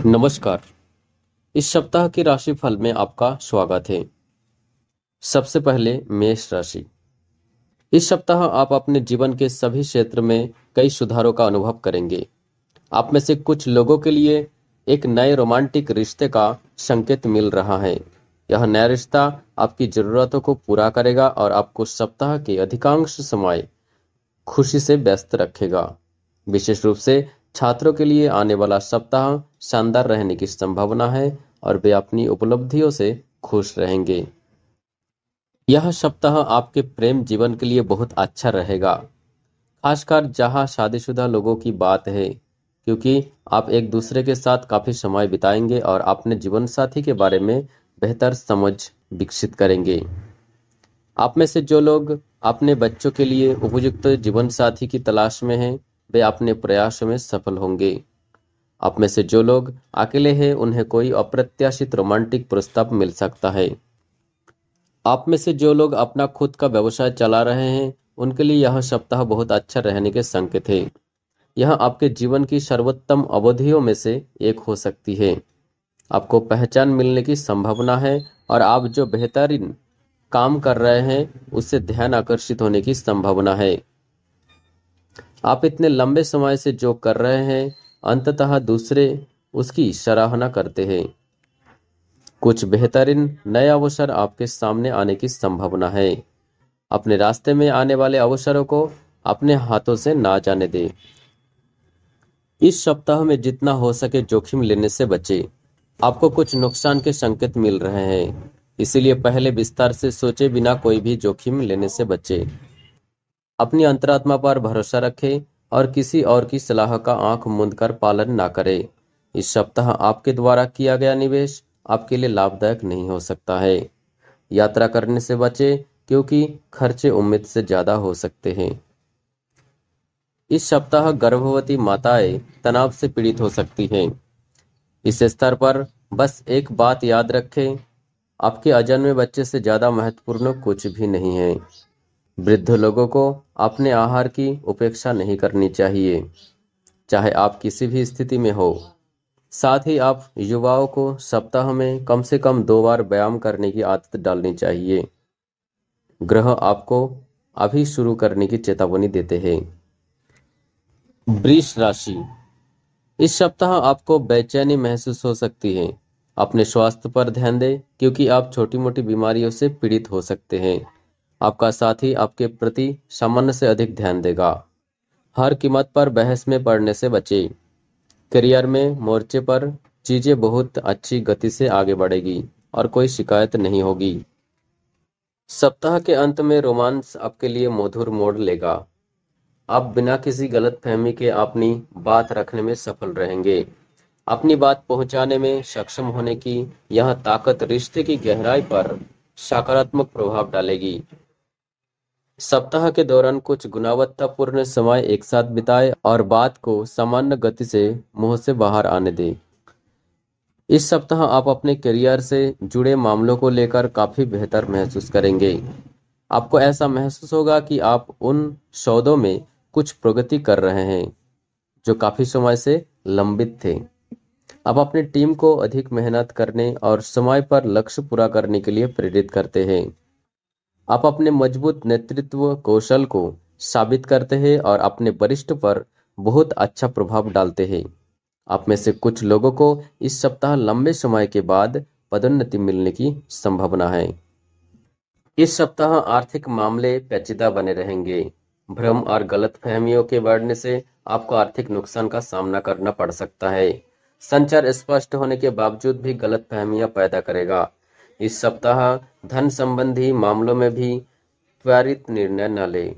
नमस्कार। इस सप्ताह की राशिफल में आपका स्वागत है। सबसे पहले मेष राशि। इस सप्ताह आप अपने जीवन के सभी क्षेत्र में कई सुधारों का अनुभव करेंगे। आप में से कुछ लोगों के लिए एक नए रोमांटिक रिश्ते का संकेत मिल रहा है। यह नया रिश्ता आपकी जरूरतों को पूरा करेगा और आपको सप्ताह के अधिकांश समय खुशी से व्यस्त रखेगा। विशेष रूप से छात्रों के लिए आने वाला सप्ताह शानदार रहने की संभावना है और वे अपनी उपलब्धियों से खुश रहेंगे। यह सप्ताह आपके प्रेम जीवन के लिए बहुत अच्छा रहेगा, खासकर जहां शादीशुदा लोगों की बात है, क्योंकि आप एक दूसरे के साथ काफी समय बिताएंगे और अपने जीवन साथी के बारे में बेहतर समझ विकसित करेंगे। आप में से जो लोग अपने बच्चों के लिए उपयुक्त जीवन साथी की तलाश में हैं, वे अपने प्रयासों में सफल होंगे। आप में से जो लोग अकेले हैं, उन्हें कोई अप्रत्याशित रोमांटिक प्रस्ताव मिल सकता है। आप में से जो लोग अपना खुद का व्यवसाय चला रहे हैं, उनके लिए यह सप्ताह बहुत अच्छा रहने के संकेत है। यह आपके जीवन की सर्वोत्तम अवधियों में से एक हो सकती है। आपको पहचान मिलने की संभावना है और आप जो बेहतरीन काम कर रहे हैं उससे ध्यान आकर्षित होने की संभावना है। आप इतने लंबे समय से जो कर रहे हैं, अंततः दूसरे उसकी सराहना करते हैं। कुछ बेहतरीन नए अवसर आपके सामने आने की संभावना है। अपने रास्ते में आने वाले अवसरों को अपने हाथों से ना जाने दें। इस सप्ताह में जितना हो सके जोखिम लेने से बचें। आपको कुछ नुकसान के संकेत मिल रहे हैं, इसीलिए पहले विस्तार से सोचे बिना कोई भी जोखिम लेने से बचें। अपनी अंतरात्मा पर भरोसा रखें और किसी और की सलाह का आंख मूंद कर पालन ना करें। इस सप्ताह आपके द्वारा किया गया निवेश आपके लिए लाभदायक नहीं हो सकता है। यात्रा करने से बचें, क्योंकि खर्चे उम्मीद से ज्यादा हो सकते हैं। इस सप्ताह गर्भवती माताएं तनाव से पीड़ित हो सकती हैं। इस स्तर पर बस एक बात याद रखें, आपके अजन्मे बच्चे से ज्यादा महत्वपूर्ण कुछ भी नहीं है। वृद्ध लोगों को अपने आहार की उपेक्षा नहीं करनी चाहिए, चाहे आप किसी भी स्थिति में हो। साथ ही आप युवाओं को सप्ताह में कम से कम 2 बार व्यायाम करने की आदत डालनी चाहिए। ग्रह आपको अभी शुरू करने की चेतावनी देते हैं। वृष राशि। इस सप्ताह आपको बेचैनी महसूस हो सकती है। अपने स्वास्थ्य पर ध्यान दें, क्योंकि आप छोटी मोटी बीमारियों से पीड़ित हो सकते हैं। आपका साथी आपके प्रति सामान्य से अधिक ध्यान देगा। हर कीमत पर बहस में पड़ने से बचें। करियर में मोर्चे पर चीजें बहुत अच्छी गति से आगे बढ़ेगी और कोई शिकायत नहीं होगी। सप्ताह के अंत में रोमांस आपके लिए मधुर मोड़ लेगा। आप बिना किसी गलतफहमी के अपनी बात रखने में सफल रहेंगे। अपनी बात पहुंचाने में सक्षम होने की यह ताकत रिश्ते की गहराई पर सकारात्मक प्रभाव डालेगी। सप्ताह के दौरान कुछ गुणवत्तापूर्ण समय एक साथ बिताएं और बात को सामान्य गति से मुंह से बाहर आने दें। इस सप्ताह आप अपने करियर से जुड़े मामलों को लेकर काफी बेहतर महसूस करेंगे। आपको ऐसा महसूस होगा कि आप उन सौदों में कुछ प्रगति कर रहे हैं जो काफी समय से लंबित थे। आप अपनी टीम को अधिक मेहनत करने और समय पर लक्ष्य पूरा करने के लिए प्रेरित करते हैं। आप अपने मजबूत नेतृत्व कौशल को साबित करते हैं और अपने वरिष्ठ पर बहुत अच्छा प्रभाव डालते हैं। आप में से कुछ लोगों को इस सप्ताह लंबे समय के बाद पदोन्नति मिलने की संभावना है। इस सप्ताह आर्थिक मामले पेचीदा बने रहेंगे। भ्रम और गलतफहमियों के बढ़ने से आपको आर्थिक नुकसान का सामना करना पड़ सकता है। संचार स्पष्ट होने के बावजूद भी गलतफहमियां पैदा करेगा। इस सप्ताह धन संबंधी मामलों में भी त्वरित निर्णय न लें,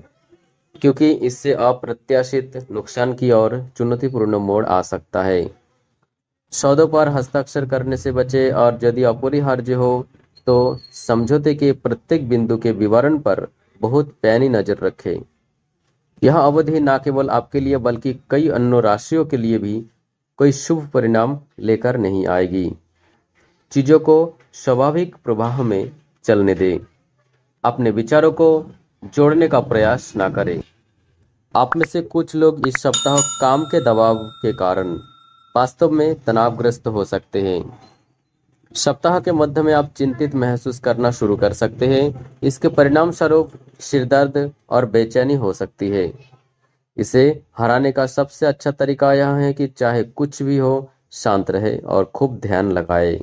क्योंकि इससे अप्रत्याशित नुकसान की ओर चुनौतीपूर्ण मोड़ आ सकता है। सौदों पर हस्ताक्षर करने से बचें और यदि अपरिहार्य हो तो समझौते के प्रत्येक बिंदु के विवरण पर बहुत पैनी नजर रखें। यह अवधि न केवल आपके लिए बल्कि कई अन्य राशियों के लिए भी कोई शुभ परिणाम लेकर नहीं आएगी। चीजों को स्वाभाविक प्रवाह में चलने दें। अपने विचारों को जोड़ने का प्रयास ना करें। आप में से कुछ लोग इस सप्ताह काम के दबाव के कारण वास्तव में तनावग्रस्त हो सकते हैं। सप्ताह के मध्य में आप चिंतित महसूस करना शुरू कर सकते हैं। इसके परिणाम स्वरूप सिरदर्द और बेचैनी हो सकती है। इसे हराने का सबसे अच्छा तरीका यह है कि चाहे कुछ भी हो, शांत रहे और खूब ध्यान लगाए।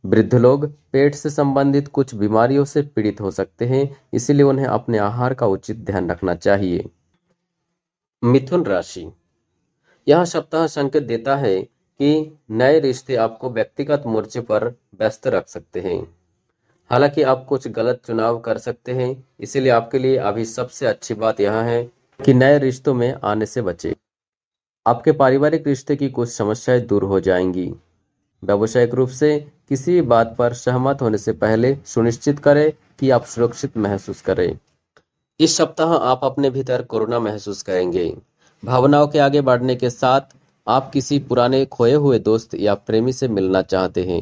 वृद्ध लोग पेट से संबंधित कुछ बीमारियों से पीड़ित हो सकते हैं, इसीलिए उन्हें अपने आहार का उचित ध्यान रखना चाहिए। मिथुन राशि। यह सप्ताह संकेत देता है कि नए रिश्ते आपको व्यक्तिगत मोर्चे पर व्यस्त रख सकते हैं। हालांकि आप कुछ गलत चुनाव कर सकते हैं, इसीलिए आपके लिए अभी सबसे अच्छी बात यह है कि नए रिश्तों में आने से बचें। आपके पारिवारिक रिश्ते की कुछ समस्याएं दूर हो जाएंगी। व्यावसायिक रूप से किसी भी बात पर सहमत होने से पहले सुनिश्चित करें कि आप सुरक्षित महसूस करें। इस सप्ताह आप अपने भीतर कोरोना महसूस करेंगे। भावनाओं के आगे बढ़ने के साथ आप किसी पुराने खोए हुए दोस्त या प्रेमी से मिलना चाहते हैं।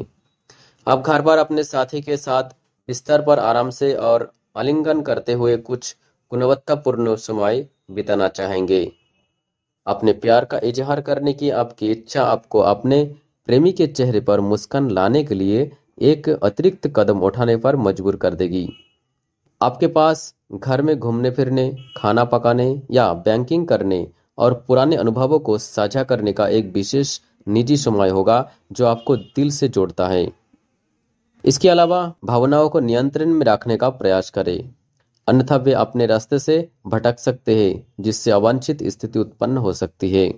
आप घर पर अपने साथी के साथ बिस्तर पर आराम से और आलिंगन करते हुए कुछ गुणवत्तापूर्ण समय बिताना चाहेंगे। अपने प्यार का इजहार करने की आपकी इच्छा आपको अपने प्रेमी के चेहरे पर मुस्कान लाने के लिए एक अतिरिक्त कदम उठाने पर मजबूर कर देगी। आपके पास घर में घूमने फिरने, खाना पकाने या बैंकिंग करने और पुराने अनुभवों को साझा करने का एक विशेष निजी समय होगा जो आपको दिल से जोड़ता है। इसके अलावा भावनाओं को नियंत्रण में रखने का प्रयास करें, अन्यथा वे अपने रास्ते से भटक सकते हैं, जिससे अवांछित स्थिति उत्पन्न हो सकती है।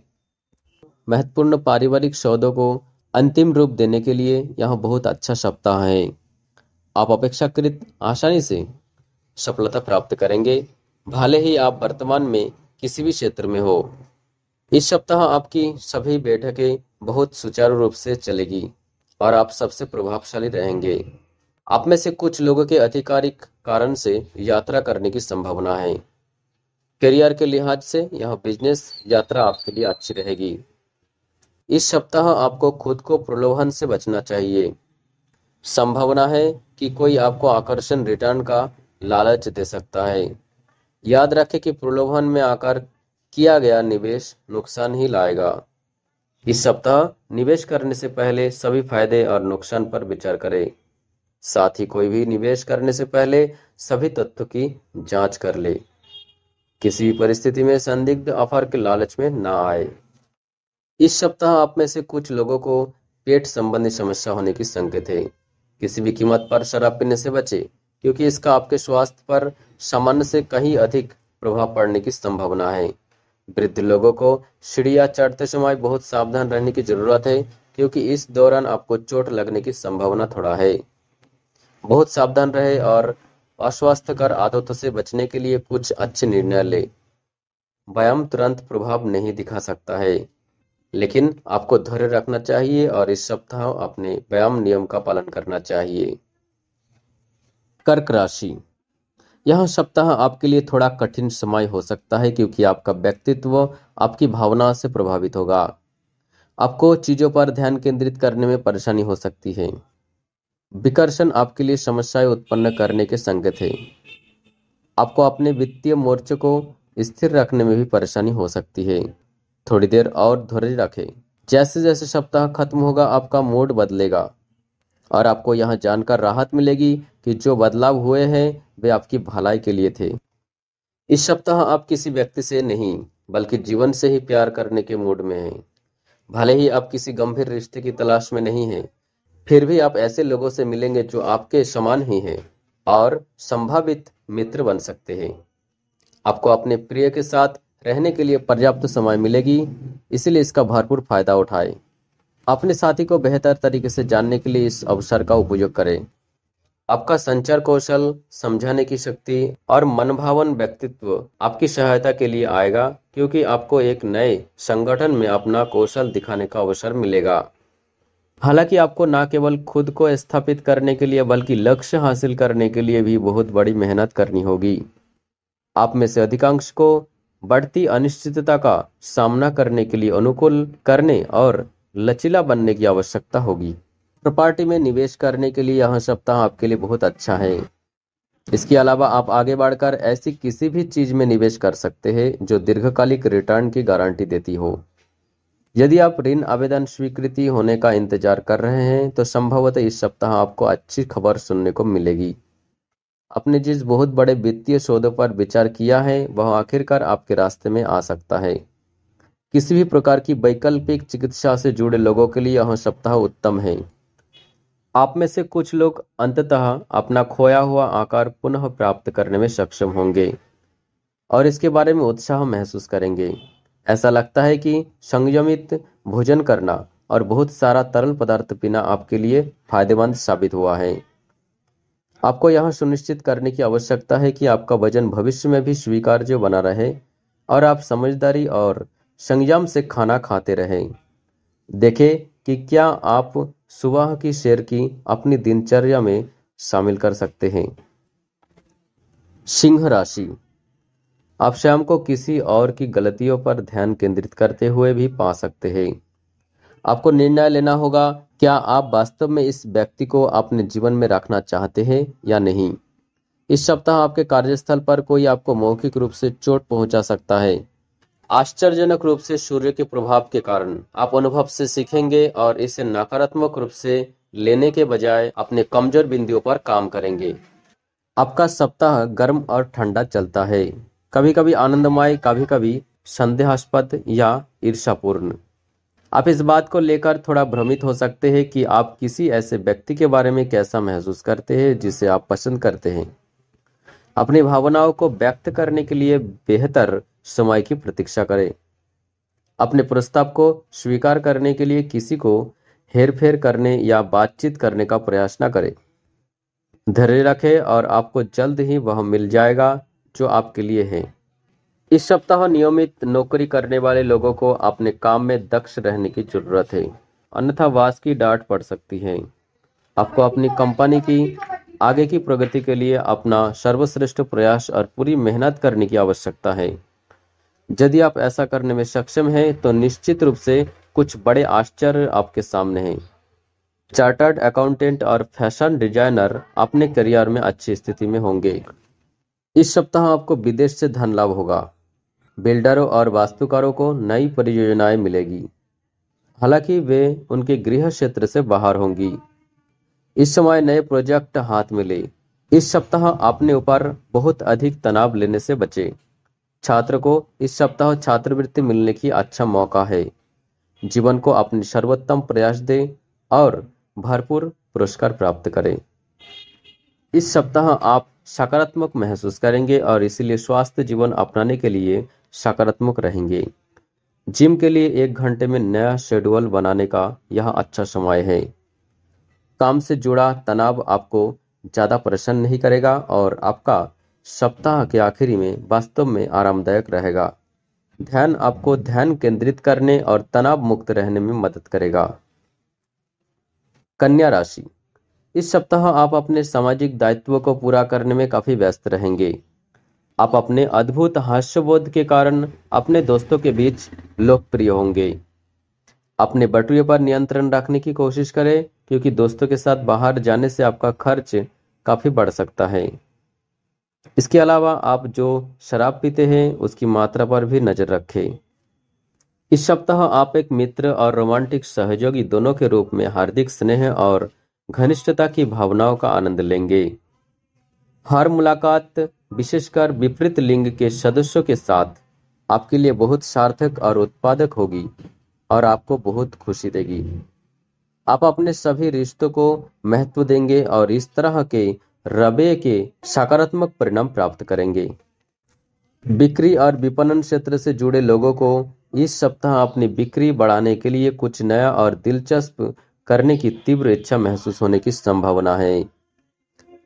महत्वपूर्ण पारिवारिक सौदों को अंतिम रूप देने के लिए यह बहुत अच्छा सप्ताह है। आप अपेक्षाकृत आसानी से सफलता प्राप्त करेंगे, भले ही आप वर्तमान में किसी भी क्षेत्र में हो। इस सप्ताह आपकी सभी बैठकें बहुत सुचारू रूप से चलेगी और आप सबसे प्रभावशाली रहेंगे। आप में से कुछ लोगों के आधिकारिक कारण से यात्रा करने की संभावना है। करियर के लिहाज से यह बिजनेस यात्रा आपके लिए अच्छी रहेगी। इस सप्ताह आपको खुद को प्रलोभन से बचना चाहिए। संभावना है कि कोई आपको आकर्षण रिटर्न का लालच दे सकता है। याद रखें कि प्रलोभन में आकर किया गया निवेश नुकसान ही लाएगा। इस सप्ताह निवेश करने से पहले सभी फायदे और नुकसान पर विचार करें। साथ ही कोई भी निवेश करने से पहले सभी तथ्यों की जांच कर ले। किसी भी परिस्थिति में संदिग्ध ऑफर के लालच में ना आए। इस सप्ताह आप में से कुछ लोगों को पेट संबंधी समस्या होने की संकेत है। किसी भी कीमत पर शराब पीने से बचें, क्योंकि इसका आपके स्वास्थ्य पर सामान्य से कहीं अधिक प्रभाव पड़ने की संभावना है। वृद्ध लोगों को सीढ़ियां चढ़ते समय बहुत सावधान रहने की जरूरत है, क्योंकि इस दौरान आपको चोट लगने की संभावना थोड़ा है। बहुत सावधान रहे और अस्वास्थ्यकर आदतों से बचने के लिए कुछ अच्छे निर्णय ले। व्यायाम तुरंत प्रभाव नहीं दिखा सकता है, लेकिन आपको धैर्य रखना चाहिए और इस सप्ताह अपने व्यायाम नियम का पालन करना चाहिए। कर्क राशि। यह सप्ताह आपके लिए थोड़ा कठिन समय हो सकता है, क्योंकि आपका व्यक्तित्व आपकी भावना से प्रभावित होगा। आपको चीजों पर ध्यान केंद्रित करने में परेशानी हो सकती है। विकर्षण आपके लिए समस्याएं उत्पन्न करने के संकेत है। आपको अपने वित्तीय मोर्चे को स्थिर रखने में भी परेशानी हो सकती है। थोड़ी देर और धैर्य रखें। जैसे जैसे सप्ताह खत्म होगा आपका मूड बदलेगा और आपको यह जानकर राहत मिलेगी कि जो बदलाव हुए हैं वे आपकी भलाई के लिए थे। इस सप्ताह आप किसी व्यक्ति से नहीं बल्कि जीवन से ही प्यार करने के मूड में हैं। भले ही आप किसी गंभीर रिश्ते की तलाश में नहीं हैं, फिर भी आप ऐसे लोगों से मिलेंगे जो आपके समान ही हैं और संभावित मित्र बन सकते हैं। आपको अपने प्रिय के साथ रहने के लिए पर्याप्त समय मिलेगी, इसलिए इसका भरपूर फायदा उठाएं। अपने साथी को बेहतर तरीके से जानने के लिए इस अवसर का उपयोग करें। आपका संचार कौशल, समझाने की शक्ति और मनभावन व्यक्तित्व आपकी सहायता के लिए आएगा, क्योंकि आपको एक नए संगठन में अपना कौशल दिखाने का अवसर मिलेगा। हालांकि आपको न केवल खुद को स्थापित करने के लिए बल्कि लक्ष्य हासिल करने के लिए भी बहुत बड़ी मेहनत करनी होगी। आप में से अधिकांश को बढ़ती अनिश्चितता का सामना करने के लिए अनुकूल करने और लचीला बनने की आवश्यकता होगी। प्रॉपर्टी में निवेश करने के लिए यह सप्ताह आपके लिए बहुत अच्छा है। इसके अलावा आप आगे बढ़कर ऐसी किसी भी चीज में निवेश कर सकते हैं जो दीर्घकालिक रिटर्न की गारंटी देती हो। यदि आप ऋण आवेदन स्वीकृति होने का इंतजार कर रहे हैं तो संभवतः इस सप्ताह आपको अच्छी खबर सुनने को मिलेगी। आपने जिस बहुत बड़े वित्तीय सौदे पर विचार किया है वह आखिरकार आपके रास्ते में आ सकता है। किसी भी प्रकार की वैकल्पिक चिकित्सा से जुड़े लोगों के लिए यह सप्ताह उत्तम है। आप में से कुछ लोग अंततः अपना खोया हुआ आकार पुनः प्राप्त करने में सक्षम होंगे और इसके बारे में उत्साह महसूस करेंगे। ऐसा लगता है कि संयमित भोजन करना और बहुत सारा तरल पदार्थ पीना आपके लिए फायदेमंद साबित हुआ है। आपको यह सुनिश्चित करने की आवश्यकता है कि आपका वजन भविष्य में भी स्वीकार्य बना रहे और आप समझदारी और संयम से खाना खाते रहें। देखें कि क्या आप सुबह की सैर की अपनी दिनचर्या में शामिल कर सकते हैं। सिंह राशि, आप शाम को किसी और की गलतियों पर ध्यान केंद्रित करते हुए भी पा सकते हैं। आपको निर्णय लेना होगा क्या आप वास्तव में इस व्यक्ति को अपने जीवन में रखना चाहते हैं या नहीं। इस सप्ताह आपके कार्यस्थल पर कोई आपको मौखिक रूप से चोट पहुंचा सकता है। आश्चर्यजनक रूप से सूर्य के प्रभाव के कारण आप अनुभव से सीखेंगे और इसे नकारात्मक रूप से लेने के बजाय अपने कमजोर बिंदुओं पर काम करेंगे। आपका सप्ताह गर्म और ठंडा चलता है, कभी कभी आनंदमय, कभी कभी संदेहास्पद या ईर्ष्यापूर्ण। आप इस बात को लेकर थोड़ा भ्रमित हो सकते हैं कि आप किसी ऐसे व्यक्ति के बारे में कैसा महसूस करते हैं जिसे आप पसंद करते हैं। अपनी भावनाओं को व्यक्त करने के लिए बेहतर समय की प्रतीक्षा करें। अपने प्रस्ताव को स्वीकार करने के लिए किसी को हेरफेर करने या बातचीत करने का प्रयास न करें। धैर्य रखें और आपको जल्द ही वह मिल जाएगा जो आपके लिए है। इस सप्ताह नियमित नौकरी करने वाले लोगों को अपने काम में दक्ष रहने की जरूरत है, अन्यथा वास की डांट पड़ सकती है। आपको अपनी कंपनी की आगे की प्रगति के लिए अपना सर्वश्रेष्ठ प्रयास और पूरी मेहनत करने की आवश्यकता है। यदि आप ऐसा करने में सक्षम हैं तो निश्चित रूप से कुछ बड़े आश्चर्य आपके सामने हैं। चार्टर्ड अकाउंटेंट और फैशन डिजाइनर अपने करियर में अच्छी स्थिति में होंगे। इस सप्ताह आपको विदेश से धन लाभ होगा। बिल्डरों और वास्तुकारों को नई परियोजनाएं मिलेगी, हालांकि वे उनके गृह क्षेत्र से बाहर होंगी। इस समय नए प्रोजेक्ट हाथ मिले। इस सप्ताह अपने ऊपर बहुत अधिक तनाव लेने से बचें। छात्र को इस सप्ताह छात्रवृत्ति मिलने की अच्छा मौका है। जीवन को अपने सर्वोत्तम प्रयास दें और भरपूर पुरस्कार प्राप्त करें। इस सप्ताह आप सकारात्मक महसूस करेंगे और इसीलिए स्वास्थ्य जीवन अपनाने के लिए सकारात्मक रहेंगे। जिम के लिए 1 घंटे में नया शेड्यूल बनाने का यह अच्छा समय है। काम से जुड़ा तनाव आपको ज्यादा परेशान नहीं करेगा और आपका सप्ताह के आखिरी में वास्तव में आरामदायक रहेगा। ध्यान आपको ध्यान केंद्रित करने और तनाव मुक्त रहने में मदद करेगा। कन्या राशि, इस सप्ताह आप अपने सामाजिक दायित्वों को पूरा करने में काफी व्यस्त रहेंगे। आप अपने अद्भुत हास्यबोध के कारण अपने दोस्तों के बीच लोकप्रिय होंगे। अपने बटुए पर नियंत्रण रखने की कोशिश करें क्योंकि दोस्तों के साथ बाहर जाने से आपका खर्च काफी बढ़ सकता है। इसके अलावा आप जो शराब पीते हैं उसकी मात्रा पर भी नजर रखें। इस सप्ताह आप एक मित्र और रोमांटिक सहयोगी दोनों के रूप में हार्दिक स्नेह और घनिष्ठता की भावनाओं का आनंद लेंगे। हर मुलाकात, विशेषकर विपरीत लिंग के सदस्यों के साथ, आपके लिए बहुत सार्थक और उत्पादक होगी और आपको बहुत खुशी देगी। आप अपने सभी रिश्तों को महत्व देंगे और इस तरह के रवैये के सकारात्मक परिणाम प्राप्त करेंगे। बिक्री और विपणन क्षेत्र से जुड़े लोगों को इस सप्ताह अपनी बिक्री बढ़ाने के लिए कुछ नया और दिलचस्प करने की तीव्र इच्छा महसूस होने की संभावना है।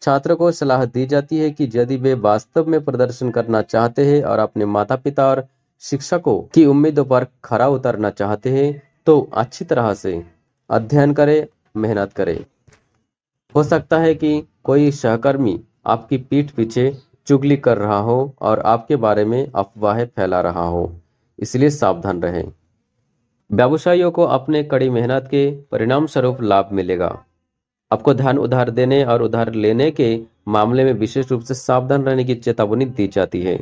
छात्र को सलाह दी जाती है कि यदि वे वास्तव में प्रदर्शन करना चाहते हैं और अपने माता पिता और शिक्षकों की उम्मीदों पर खरा उतरना चाहते हैं तो अच्छी तरह से अध्ययन करें, मेहनत करें। हो सकता है कि कोई सहकर्मी आपकी पीठ पीछे चुगली कर रहा हो और आपके बारे में अफवाहें फैला रहा हो, इसलिए सावधान रहें। व्यवसायियों को अपने कड़ी मेहनत के परिणाम स्वरूप लाभ मिलेगा। आपको धन उधार देने और उधार लेने के मामले में विशेष रूप से सावधान रहने की चेतावनी दी जाती है।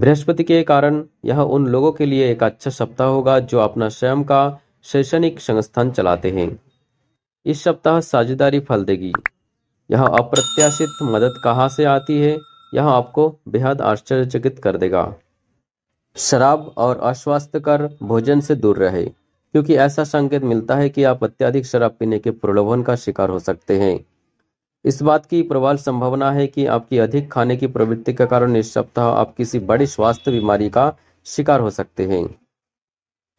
बृहस्पति के कारण यह उन लोगों के लिए एक अच्छा सप्ताह होगा जो अपना स्वयं का शैक्षणिक संस्थान चलाते हैं। इस सप्ताह साझेदारी फल देगी। यह अप्रत्याशित मदद कहाँ से आती है, यह आपको बेहद आश्चर्यचकित कर देगा। शराब और अस्वास्थ्यकर भोजन से दूर रहे, क्योंकि ऐसा संकेत मिलता है कि आप अत्यधिक शराब पीने के प्रलोभन का शिकार हो सकते हैं। इस बात की प्रबल संभावना है कि आपकी अधिक खाने की प्रवृत्ति के कारण इस सप्ताह आप किसी बड़ी स्वास्थ्य बीमारी का शिकार हो सकते हैं।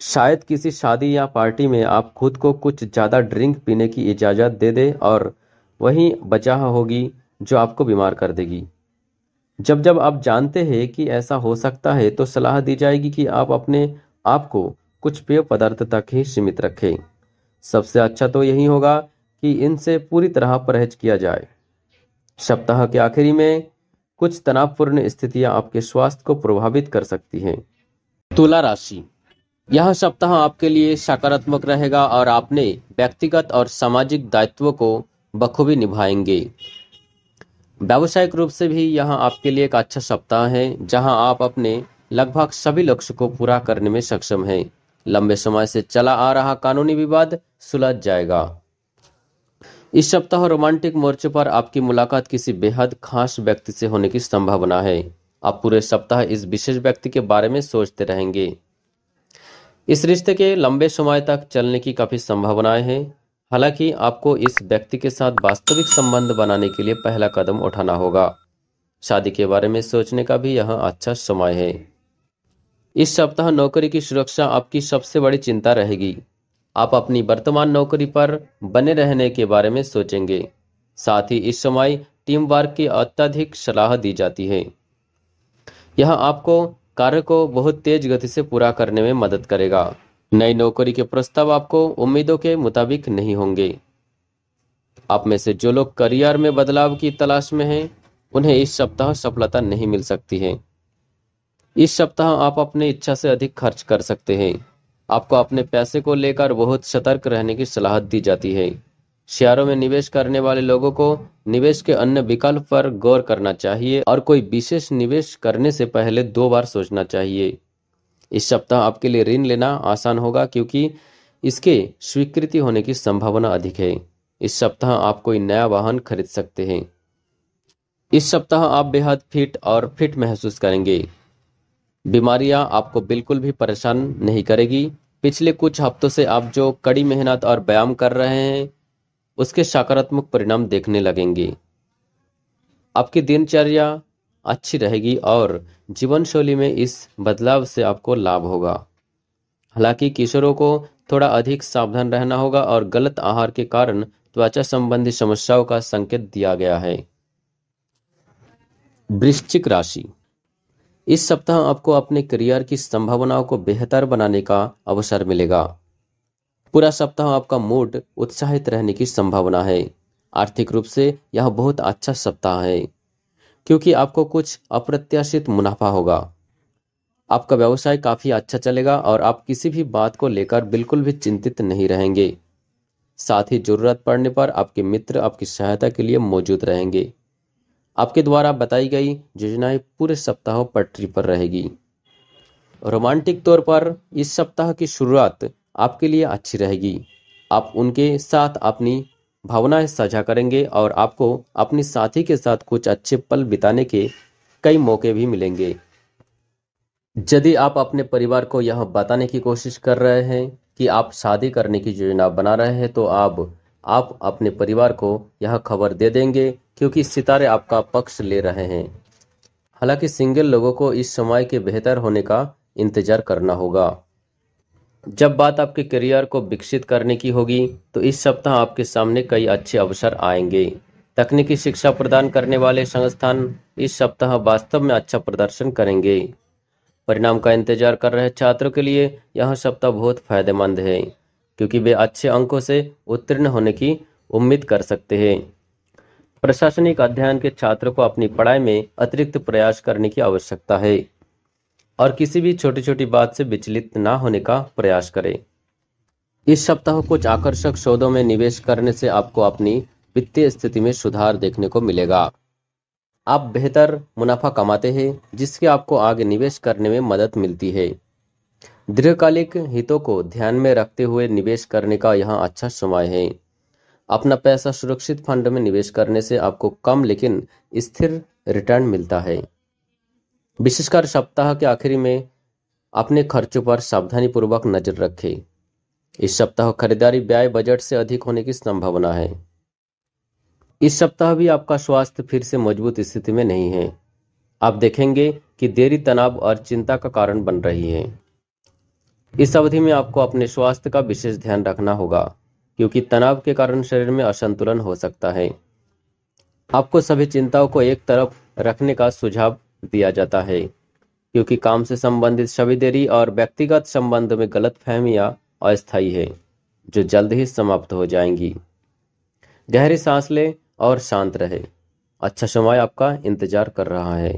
शायद किसी शादी या पार्टी में आप खुद को कुछ ज्यादा ड्रिंक पीने की इजाजत दे दें और वही वजह होगी जो आपको बीमार कर देगी। जब जब आप जानते हैं कि ऐसा हो सकता है तो सलाह दी जाएगी कि आप अपने आप को कुछ पेय पदार्थ तक ही सीमित रखें। सबसे अच्छा तो यही होगा कि इनसे पूरी तरह परहेज किया जाए। सप्ताह के आखिरी में कुछ तनावपूर्ण स्थितियां आपके स्वास्थ्य को प्रभावित कर सकती हैं। तुला राशि, यह सप्ताह आपके लिए सकारात्मक रहेगा और अपने व्यक्तिगत और सामाजिक दायित्वों को बखूबी निभाएंगे। व्यावसायिक रूप से भी यह आपके लिए एक अच्छा सप्ताह है, जहां आप अपने लगभग सभी लक्ष्य को पूरा करने में सक्षम हैं। लंबे समय से चला आ रहा कानूनी विवाद सुलझ जाएगा। इस सप्ताह रोमांटिक मोर्चे पर आपकी मुलाकात किसी बेहद खास व्यक्ति से होने की संभावना है। आप पूरे सप्ताह इस विशेष व्यक्ति के बारे में सोचते रहेंगे। इस रिश्ते के लंबे समय तक चलने की काफी संभावनाएं हैं। हालांकि आपको इस व्यक्ति के साथ वास्तविक संबंध बनाने के लिए पहला कदम उठाना होगा। शादी के बारे में सोचने का भी यह अच्छा समय है। इस सप्ताह नौकरी की सुरक्षा आपकी सबसे बड़ी चिंता रहेगी। आप अपनी वर्तमान नौकरी पर बने रहने के बारे में सोचेंगे। साथ ही इस समय टीम वर्क की अत्यधिक सलाह दी जाती है। यह आपको कार्य को बहुत तेज गति से पूरा करने में मदद करेगा। नई नौकरी के प्रस्ताव आपको उम्मीदों के मुताबिक नहीं होंगे। आप में से जो लोग करियर में बदलाव की तलाश में हैं, उन्हें इस सप्ताह सफलता नहीं मिल सकती है। इस सप्ताह आप अपनी इच्छा से अधिक खर्च कर सकते हैं। आपको अपने पैसे को लेकर बहुत सतर्क रहने की सलाह दी जाती है। शेयरों में निवेश करने वाले लोगों को निवेश के अन्य विकल्प पर गौर करना चाहिए और कोई विशेष निवेश करने से पहले 2 बार सोचना चाहिए। इस सप्ताह आपके लिए ऋण लेना आसान होगा, क्योंकि इसके स्वीकृति होने की संभावना अधिक है। इस सप्ताह आप कोई नया वाहन खरीद सकते हैं। इस सप्ताह आप बेहद फिट महसूस करेंगे। बीमारियां आपको बिल्कुल भी परेशान नहीं करेगी। पिछले कुछ हफ्तों से आप जो कड़ी मेहनत और व्यायाम कर रहे हैं, उसके सकारात्मक परिणाम देखने लगेंगे। आपकी दिनचर्या अच्छी रहेगी और जीवन शैली में इस बदलाव से आपको लाभ होगा। हालांकि किशोरों को थोड़ा अधिक सावधान रहना होगा और गलत आहार के कारण त्वचा संबंधी समस्याओं का संकेत दिया गया है। वृश्चिक राशि, इस सप्ताह आपको अपने करियर की संभावनाओं को बेहतर बनाने का अवसर मिलेगा। पूरा सप्ताह आपका मूड उत्साहित रहने की संभावना है। आर्थिक रूप से यह बहुत अच्छा सप्ताह है, क्योंकि आपको कुछ अप्रत्याशित मुनाफा होगा। आपका व्यवसाय काफी अच्छा चलेगा और आप किसी भी बात को लेकर बिल्कुल भी चिंतित नहीं रहेंगे। साथ ही जरूरत पड़ने पर आपके मित्र आपकी सहायता के लिए मौजूद रहेंगे। आपके द्वारा बताई गई योजनाएं पूरे सप्ताह पटरी पर रहेगी। रोमांटिक तौर पर इस सप्ताह की शुरुआत आपके लिए अच्छी रहेगी। आप उनके साथ अपनी भावनाएं साझा करेंगे और आपको अपनी साथी के साथ कुछ अच्छे पल बिताने के कई मौके भी मिलेंगे। यदि आप अपने परिवार को यह बताने की कोशिश कर रहे हैं कि आप शादी करने की योजना बना रहे हैं, तो आप अपने परिवार को यह खबर दे देंगे, क्योंकि सितारे आपका पक्ष ले रहे हैं। हालांकि सिंगल लोगों को इस समय के बेहतर होने का इंतजार करना होगा। जब बात आपके करियर को विकसित करने की होगी, तो इस सप्ताह आपके सामने कई अच्छे अवसर आएंगे। तकनीकी शिक्षा प्रदान करने वाले संस्थान इस सप्ताह वास्तव में अच्छा प्रदर्शन करेंगे। परिणाम का इंतजार कर रहे छात्रों के लिए यह सप्ताह बहुत फायदेमंद है, क्योंकि वे अच्छे अंकों से उत्तीर्ण होने की उम्मीद कर सकते हैं। प्रशासनिक अध्ययन के छात्रों को अपनी पढ़ाई में अतिरिक्त प्रयास करने की आवश्यकता है और किसी भी छोटी छोटी बात से विचलित ना होने का प्रयास करें। इस सप्ताह कुछ आकर्षक सौदों में निवेश करने से आपको अपनी वित्तीय स्थिति में सुधार देखने को मिलेगा। आप बेहतर मुनाफा कमाते हैं, जिसके आपको आगे निवेश करने में मदद मिलती है। दीर्घकालिक हितों को ध्यान में रखते हुए निवेश करने का यह अच्छा समय है। अपना पैसा सुरक्षित फंड में निवेश करने से आपको कम लेकिन स्थिर रिटर्न मिलता है। विशेषकर सप्ताह के आखिरी में अपने खर्चों पर सावधानीपूर्वक नजर रखें। इस सप्ताह खरीदारी व्यय बजट से अधिक होने की संभावना है। इस सप्ताह भी आपका स्वास्थ्य फिर से मजबूत स्थिति में नहीं है। आप देखेंगे कि देरी तनाव और चिंता का कारण बन रही है। इस अवधि में आपको अपने स्वास्थ्य का विशेष ध्यान रखना होगा, क्योंकि तनाव के कारण शरीर में असंतुलन हो सकता है। आपको सभी चिंताओं को एक तरफ रखने का सुझाव दिया जाता है, क्योंकि काम से संबंधित सभी देरी और व्यक्तिगत संबंध में गलतफहमियां अस्थायी है, जो जल्द ही समाप्त हो जाएंगी। गहरी सांस लें और शांत रहे। अच्छा समय आपका इंतजार कर रहा है।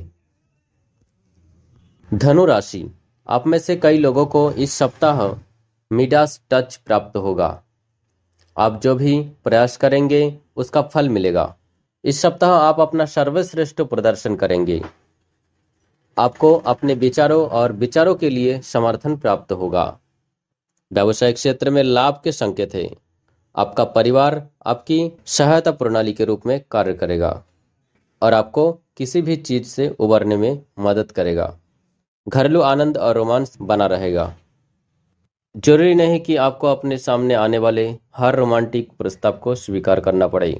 धनु राशि, आप में से कई लोगों को इस सप्ताह मिडास टच प्राप्त होगा। आप जो भी प्रयास करेंगे उसका फल मिलेगा। इस सप्ताह आप अपना सर्वश्रेष्ठ प्रदर्शन करेंगे। आपको अपने विचारों और विचारों के लिए समर्थन प्राप्त होगा। व्यावसायिक क्षेत्र में लाभ के संकेत है। आपका परिवार आपकी सहायता प्रणाली के रूप में कार्य करेगा और आपको किसी भी चीज से उबरने में मदद करेगा। घरेलू आनंद और रोमांस बना रहेगा। जरूरी नहीं कि आपको अपने सामने आने वाले हर रोमांटिक प्रस्ताव को स्वीकार करना पड़े।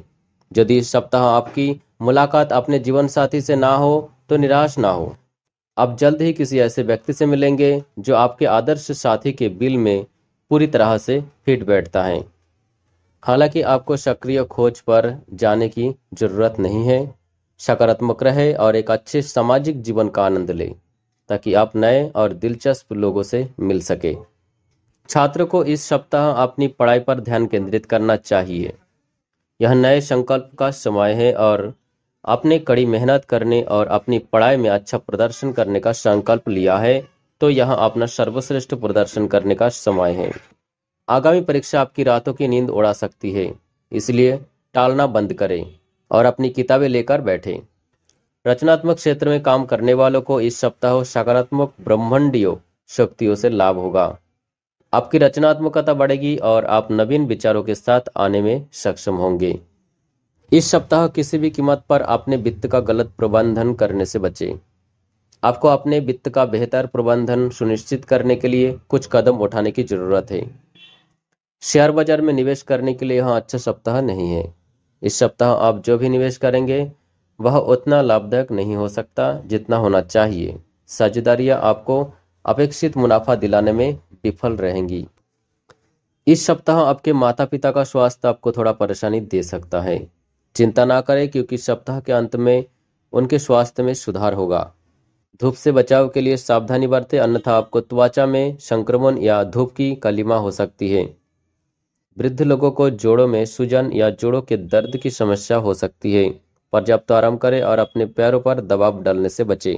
यदि इस सप्ताह आपकी मुलाकात अपने जीवन साथी से ना हो तो निराश ना हो। आप जल्द ही किसी ऐसे व्यक्ति से मिलेंगे जो आपके आदर्श साथी के बिल में पूरी तरह से फिट बैठता है। हालांकि आपको सक्रिय खोज पर जाने की जरूरत नहीं है। सकारात्मक रहे और एक अच्छे सामाजिक जीवन का आनंद ले, ताकि आप नए और दिलचस्प लोगों से मिल सके। छात्र को इस सप्ताह अपनी पढ़ाई पर ध्यान केंद्रित करना चाहिए। यह नए संकल्प का समय है और आपने कड़ी मेहनत करने और अपनी पढ़ाई में अच्छा प्रदर्शन करने का संकल्प लिया है, तो यह अपना सर्वश्रेष्ठ प्रदर्शन करने का समय है। आगामी परीक्षा आपकी रातों की नींद उड़ा सकती है, इसलिए टालना बंद करें और अपनी किताबें लेकर बैठें। रचनात्मक क्षेत्र में काम करने वालों को इस सप्ताह सकारात्मक ब्रह्मांडीय शक्तियों से लाभ होगा। आपकी रचनात्मकता बढ़ेगी और आप नवीन विचारों के साथ आने में सक्षम होंगे। इस सप्ताह किसी भी कीमत पर अपने वित्त का गलत प्रबंधन करने से बचें। आपको अपने वित्त का बेहतर प्रबंधन सुनिश्चित करने के लिए कुछ कदम उठाने की जरूरत है। शेयर बाजार में निवेश करने के लिए यह अच्छा सप्ताह नहीं है। इस सप्ताह आप जो भी निवेश करेंगे वह उतना लाभदायक नहीं हो सकता जितना होना चाहिए। साझेदारियां आपको अपेक्षित मुनाफा दिलाने में विफल रहेंगी। इस सप्ताह आपके माता पिता का स्वास्थ्य आपको थोड़ा परेशानी दे सकता है। चिंता ना करें, क्योंकि सप्ताह के अंत में उनके स्वास्थ्य में सुधार होगा। धूप से बचाव के लिए सावधानी बरतें, अन्यथा आपको त्वचा में संक्रमण या धूप की कलिमा हो सकती है। वृद्ध लोगों को जोड़ों में सूजन या जोड़ों के दर्द की समस्या हो सकती है। पर्याप्त आराम करें और अपने पैरों पर दबाव डालने से बचें।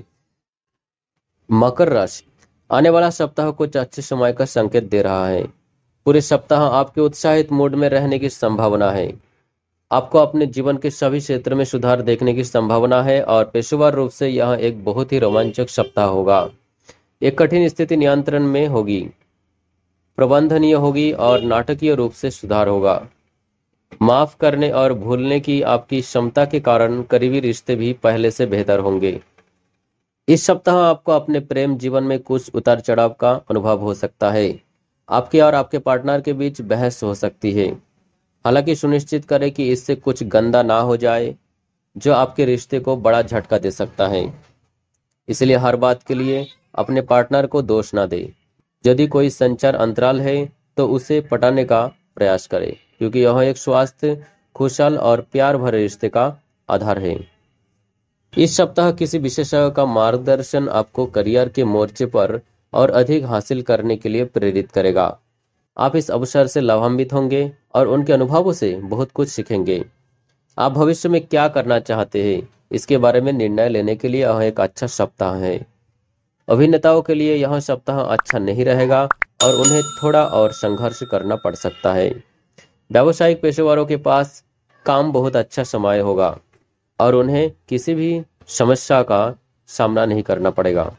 मकर राशि, आने वाला सप्ताह कुछ अच्छे समय का संकेत दे रहा है। पूरे सप्ताह आपके उत्साहित मूड में रहने की संभावना है। आपको अपने जीवन के सभी क्षेत्र में सुधार देखने की संभावना है और पेशेवर रूप से यह एक बहुत ही रोमांचक सप्ताह होगा। एक कठिन स्थिति नियंत्रण में होगी, प्रबंधनीय होगी और नाटकीय रूप से सुधार होगा। माफ करने और भूलने की आपकी क्षमता के कारण करीबी रिश्ते भी पहले से बेहतर होंगे। इस सप्ताह आपको अपने प्रेम जीवन में कुछ उतार चढ़ाव का अनुभव हो सकता है। आपके और आपके पार्टनर के बीच बहस हो सकती है। हालांकि सुनिश्चित करें कि इससे कुछ गंदा ना हो जाए, जो आपके रिश्ते को बड़ा झटका दे सकता है। इसलिए हर बात के लिए अपने पार्टनर को दोष ना दें। यदि कोई संचार अंतराल है तो उसे पटाने का प्रयास करें, क्योंकि यह एक स्वास्थ्य, खुशहाल और प्यार भरे रिश्ते का आधार है। इस सप्ताह किसी विशेषज्ञ का मार्गदर्शन आपको करियर के मोर्चे पर और अधिक हासिल करने के लिए प्रेरित करेगा। आप इस अवसर से लाभान्वित होंगे और उनके अनुभवों से बहुत कुछ सीखेंगे। आप भविष्य में क्या करना चाहते हैं, इसके बारे में निर्णय लेने के लिए यह एक अच्छा सप्ताह है। अभिनेताओं के लिए यह सप्ताह अच्छा नहीं रहेगा और उन्हें थोड़ा और संघर्ष करना पड़ सकता है। व्यावसायिक पेशेवरों के पास काम बहुत अच्छा समय होगा और उन्हें किसी भी समस्या का सामना नहीं करना पड़ेगा।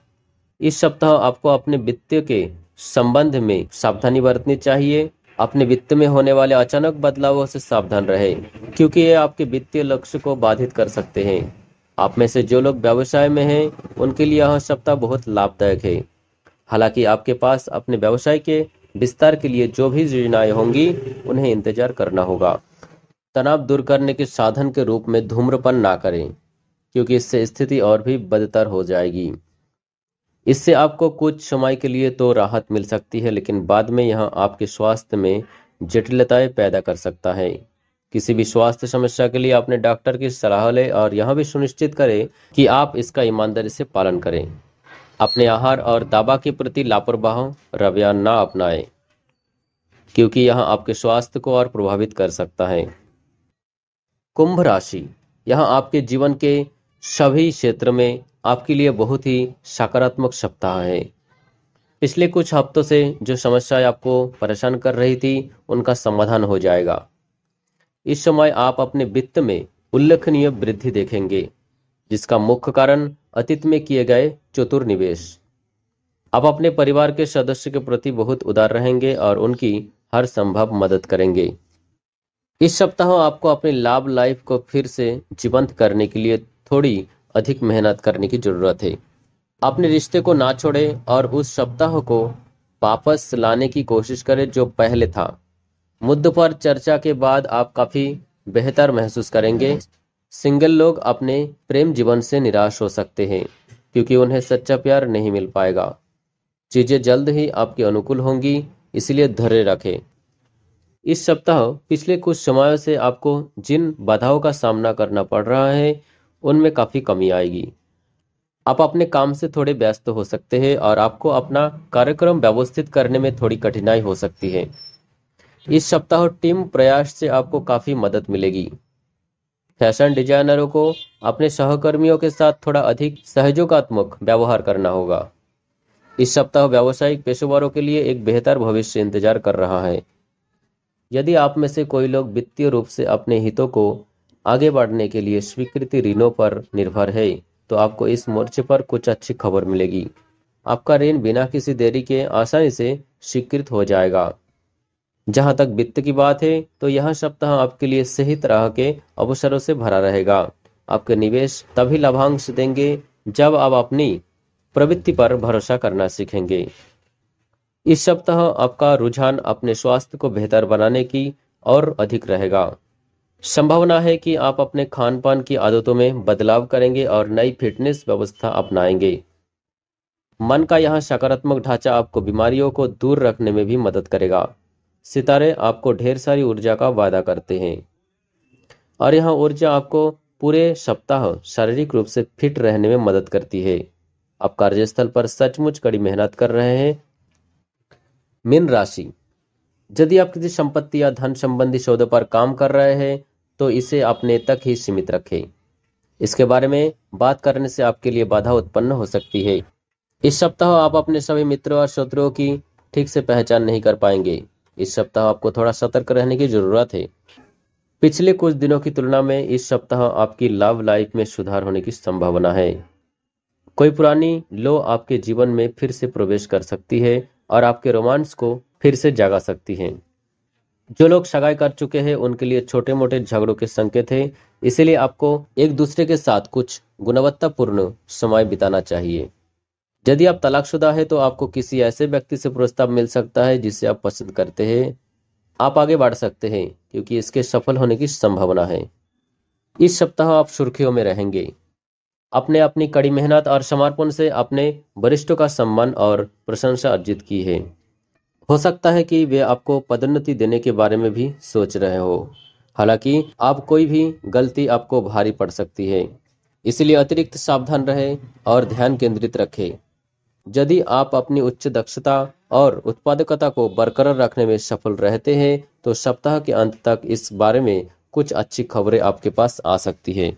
इस सप्ताह आपको अपने वित्त के संबंध में सावधानी बरतनी चाहिए। अपने वित्त में होने वाले अचानक बदलावों से सावधान रहे, क्योंकि ये आपके वित्तीय लक्ष्य को बाधित कर सकते हैं। आप में से जो लोग व्यवसाय में हैं, उनके लिए यह सप्ताह बहुत लाभदायक है। हालांकि आपके पास अपने व्यवसाय के विस्तार के लिए जो भी योजनाएं होंगी, उन्हें इंतजार करना होगा। तनाव दूर करने के साधन के रूप में धूम्रपान ना करें, क्योंकि इससे स्थिति और भी बदतर हो जाएगी। इससे आपको कुछ समय के लिए तो राहत मिल सकती है, लेकिन बाद में यह आपके स्वास्थ्य में जटिलताएं पैदा कर सकता है। किसी भी स्वास्थ्य समस्या के लिए अपने डॉक्टर की सलाह लें और यह भी सुनिश्चित करें कि आप इसका ईमानदारी से पालन करें। अपने आहार और दवा के प्रति लापरवाह रवैया ना अपनाएं, क्योंकि यह आपके स्वास्थ्य को और प्रभावित कर सकता है। कुंभ राशि, यह आपके जीवन के सभी क्षेत्र में आपके लिए बहुत ही सकारात्मक सप्ताह है। पिछले कुछ हफ्तों से जो समस्याएं आपको परेशान कर रही थी, उनका समाधान हो जाएगा। इस समय आप अपने वित्त में उल्लेखनीय वृद्धि देखेंगे, जिसका मुख्य कारण अतीत में किए गए चतुर निवेश। आप अपने परिवार के सदस्य के प्रति बहुत उदार रहेंगे और उनकी हर संभव मदद करेंगे। इस सप्ताह आपको अपनी लव लाइफ को फिर से जीवंत करने के लिए थोड़ी अधिक मेहनत करने की जरूरत है। अपने रिश्ते को ना छोड़ें और उस सप्ताह को वापस लाने की कोशिश करें जो पहले था। मुद्दों पर चर्चा के बाद आप काफी बेहतर महसूस करेंगे। सिंगल लोग अपने प्रेम जीवन से निराश हो सकते हैं, क्योंकि उन्हें सच्चा प्यार नहीं मिल पाएगा। चीजें जल्द ही आपके अनुकूल होंगी, इसलिए धैर्य रखें। इस सप्ताह पिछले कुछ समयों से आपको जिन बाधाओं का सामना करना पड़ रहा है, उनमें काफी कमी आएगी। आप अपने काम से थोड़े व्यस्त हो सकते हैं और आपको अपना कार्यक्रम व्यवस्थित करने में थोड़ी कठिनाई हो सकती है। इस सप्ताह टीम प्रयास से आपको काफी मदद मिलेगी। फैशन डिजाइनरों को अपने सहकर्मियों के साथ थोड़ा अधिक सहयोगात्मक व्यवहार करना होगा। इस सप्ताह व्यावसायिक पेशेवरों के लिए एक बेहतर भविष्य इंतजार कर रहा है। यदि आप में से कोई लोग वित्तीय रूप से अपने हितों को आगे बढ़ने के लिए स्वीकृति ऋणों पर निर्भर है, तो आपको इस मोर्चे पर कुछ अच्छी खबर मिलेगी। आपका ऋण बिना किसी देरी के आसानी से स्वीकृत हो जाएगा। जहां तक वित्त की बात है, तो यह सप्ताह आपके लिए सही तरह के अवसरों से भरा रहेगा। आपके निवेश तभी लाभांश देंगे जब आप अपनी प्रवृत्ति पर भरोसा करना सीखेंगे। इस सप्ताह आपका रुझान अपने स्वास्थ्य को बेहतर बनाने की और अधिक रहेगा। संभावना है कि आप अपने खान पान की आदतों में बदलाव करेंगे और नई फिटनेस व्यवस्था अपनाएंगे। मन का यह सकारात्मक ढांचा आपको बीमारियों को दूर रखने में भी मदद करेगा। सितारे आपको ढेर सारी ऊर्जा का वादा करते हैं और यह ऊर्जा आपको पूरे सप्ताह शारीरिक रूप से फिट रहने में मदद करती है। आप कार्यस्थल पर सचमुच कड़ी मेहनत कर रहे हैं। मीन राशि, यदि आप किसी संपत्ति या धन संबंधी सौदे पर काम कर रहे हैं, तो इसे अपने तक ही सीमित रखें। इसके बारे में बात करने से आपके लिए बाधा उत्पन्न हो सकती है। इस सप्ताह आप अपने सभी मित्रों और शत्रुओं की ठीक से पहचान नहीं कर पाएंगे। इस सप्ताह आपको थोड़ा सतर्क रहने की जरूरत है। पिछले कुछ दिनों की तुलना में इस सप्ताह आपकी लव लाइफ में सुधार होने की संभावना है। कोई पुरानी लो आपके जीवन में फिर से प्रवेश कर सकती है और आपके रोमांस को फिर से जगा सकती हैं। जो लोग सगाई कर चुके हैं, उनके लिए छोटे मोटे झगड़ों के संकेत है, इसीलिए आपको एक दूसरे के साथ कुछ गुणवत्तापूर्ण समय बिताना चाहिए। यदि आप तलाकशुदा है, तो आपको किसी ऐसे व्यक्ति से प्रस्ताव मिल सकता है जिसे आप पसंद करते हैं। आप आगे बढ़ सकते हैं, क्योंकि इसके सफल होने की संभावना है। इस सप्ताह आप सुर्खियों में रहेंगे। आपने अपनी कड़ी मेहनत और समर्पण से अपने वरिष्ठों का सम्मान और प्रशंसा अर्जित की है। हो सकता है कि वे आपको पदोन्नति देने के बारे में भी सोच रहे हो। हालांकि आप कोई भी गलती आपको भारी पड़ सकती है, इसलिए अतिरिक्त सावधान रहें और ध्यान केंद्रित रखें। यदि आप अपनी उच्च दक्षता और उत्पादकता को बरकरार रखने में सफल रहते हैं, तो सप्ताह के अंत तक इस बारे में कुछ अच्छी खबरें आपके पास आ सकती है।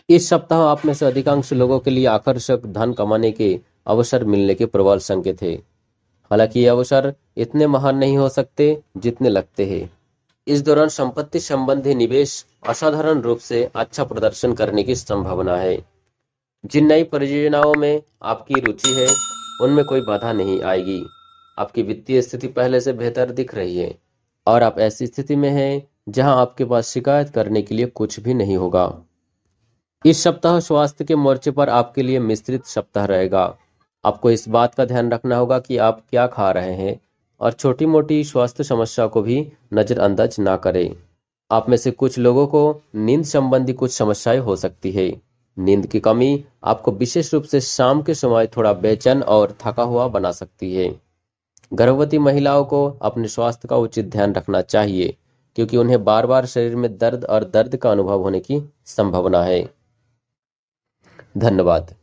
इस सप्ताह आप में से अधिकांश लोगों के लिए आकर्षक धन कमाने के अवसर मिलने के प्रबल संकेत है। हालांकि ये अवसर इतने महान नहीं हो सकते जितने लगते हैं। इस दौरान संपत्ति संबंधी निवेश असाधारण रूप से अच्छा प्रदर्शन करने की संभावना है। जिन नई परियोजनाओं में आपकी रुचि है उनमें कोई बाधा नहीं आएगी। आपकी वित्तीय स्थिति पहले से बेहतर दिख रही है और आप ऐसी स्थिति में हैं जहां आपके पास शिकायत करने के लिए कुछ भी नहीं होगा। इस सप्ताह स्वास्थ्य के मोर्चे पर आपके लिए मिश्रित सप्ताह रहेगा। आपको इस बात का ध्यान रखना होगा कि आप क्या खा रहे हैं और छोटी मोटी स्वास्थ्य समस्या को भी नजरअंदाज ना करें। आप में से कुछ लोगों को नींद संबंधी कुछ समस्याएं हो सकती है। नींद की कमी आपको विशेष रूप से शाम के समय थोड़ा बेचैन और थका हुआ बना सकती है। गर्भवती महिलाओं को अपने स्वास्थ्य का उचित ध्यान रखना चाहिए क्योंकि उन्हें बार बार शरीर में दर्द और दर्द का अनुभव होने की संभावना है। धन्यवाद।